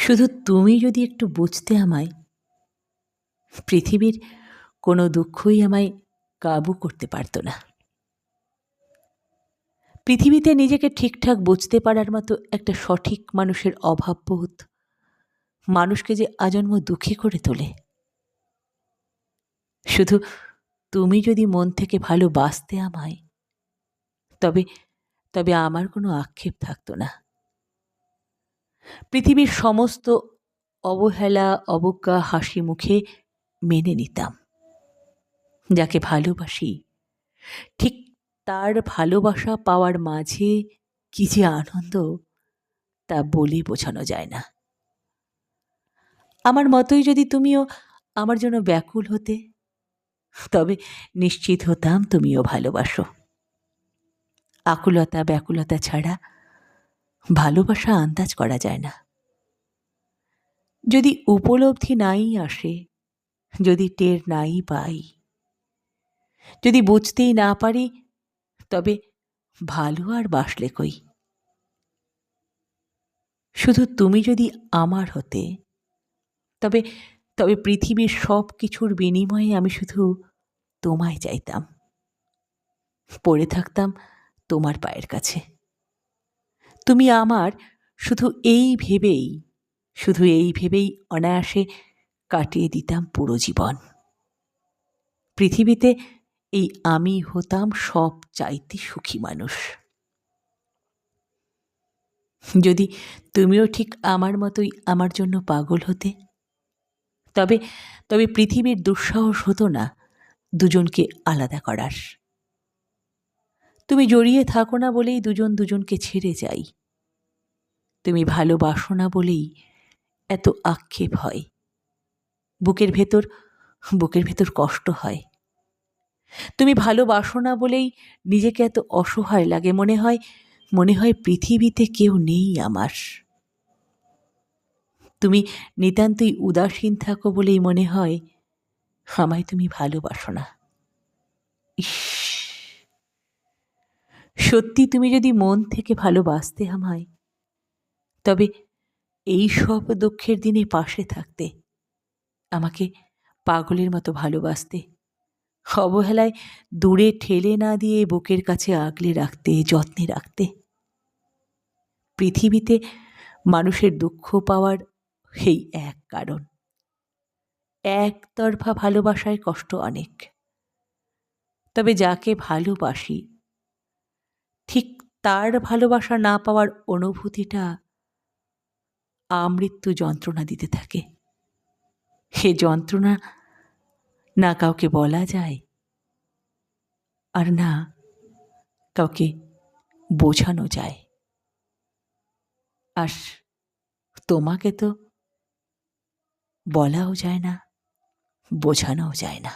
শুধু তুমি যদি একটু বুঝতে আমায়, পৃথিবীর কোনো দুঃখই আমায় কাবু করতে পারত না। পৃথিবীতে নিজেকে ঠিকঠাক বুঝতে পারার মতো একটা সঠিক মানুষের অভাববোধ মানুষকে যে আজন্ম দুঃখী করে তোলে। শুধু তুমি যদি মন থেকে ভালোবাসতে আমায়, তবে তবে আমার কোনো আক্ষেপ থাকতো না। পৃথিবীর সমস্ত অবহেলা, অবজ্ঞা হাসি মুখে মেনে নিতাম। যাকে ভালোবাসি, ঠিক তার ভালোবাসা পাওয়ার মাঝে কি যে আনন্দ, তা বলে বোঝানো যায় না। আমার মতোই যদি তুমিও আমার জন্য ব্যাকুল হতে, তবে নিশ্চিত হতাম তুমিও ভালোবাসো। আকুলতা ব্যাকুলতা ছাড়া ভালোবাসা আন্দাজ করা যায় না। যদি উপলব্ধি নাই আসে, যদি টের নাই পাই, যদি বুঝতেই না পারি, তবে ভালো আর বাসলে কই। শুধু তুমি যদি আমার হতে, তবে তবে পৃথিবীর সব কিছুর বিনিময়ে আমি শুধু তোমায় চাইতাম। পড়ে থাকতাম তোমার পায়ের কাছে। তুমি আমার, শুধু এই ভেবেই অনায়াসে কাটিয়ে দিতাম পুরো জীবন। পৃথিবীতে এই আমি হতাম সব চাইতে সুখী মানুষ। যদি তুমিও ঠিক আমার মতোই আমার জন্য পাগল হতে, তবে তবে পৃথিবীর দুঃসাহস হতো না দুজনকে আলাদা করার। তুমি জড়িয়ে থাকো না বলেই দুজন দুজনকে ছেড়ে যাই। তুমি ভালোবাসো না বলেই এত আক্ষেপ হয়। বুকের ভেতর কষ্ট হয়। তুমি ভালোবাসো না বলেই নিজেকে এত অসহায় লাগে। মনে হয় পৃথিবীতে কেউ নেই আমার। তুমি নিতান্তই উদাসীন থাকো বলেই মনে হয় আমায় তুমি ভালোবাসো না। ইস, সত্যি তুমি যদি মন থেকে ভালোবাসতে আমায়, তবে এই সব দুঃখের দিনে পাশে থাকতে, আমাকে পাগলের মতো ভালোবাসতে, অবহেলায় দূরে ঠেলে না দিয়ে বুকের কাছে আগলে রাখতে, যত্নে রাখতে। পৃথিবীতে মানুষের দুঃখ পাওয়ার এই এক কারণ, একতরফা ভালোবাসায় কষ্ট অনেক। তবে যাকে ভালোবাসি, ঠিক তার ভালোবাসা না পাওয়ার অনুভূতিটা আমৃত্যু যন্ত্রণা দিতে থাকে। সে যন্ত্রণা না কাউকে বলা যায়, আর না কাউকে বোঝানো যায়। আর তোমাকে তো বলাও যায় না, বোঝানোও যায় না।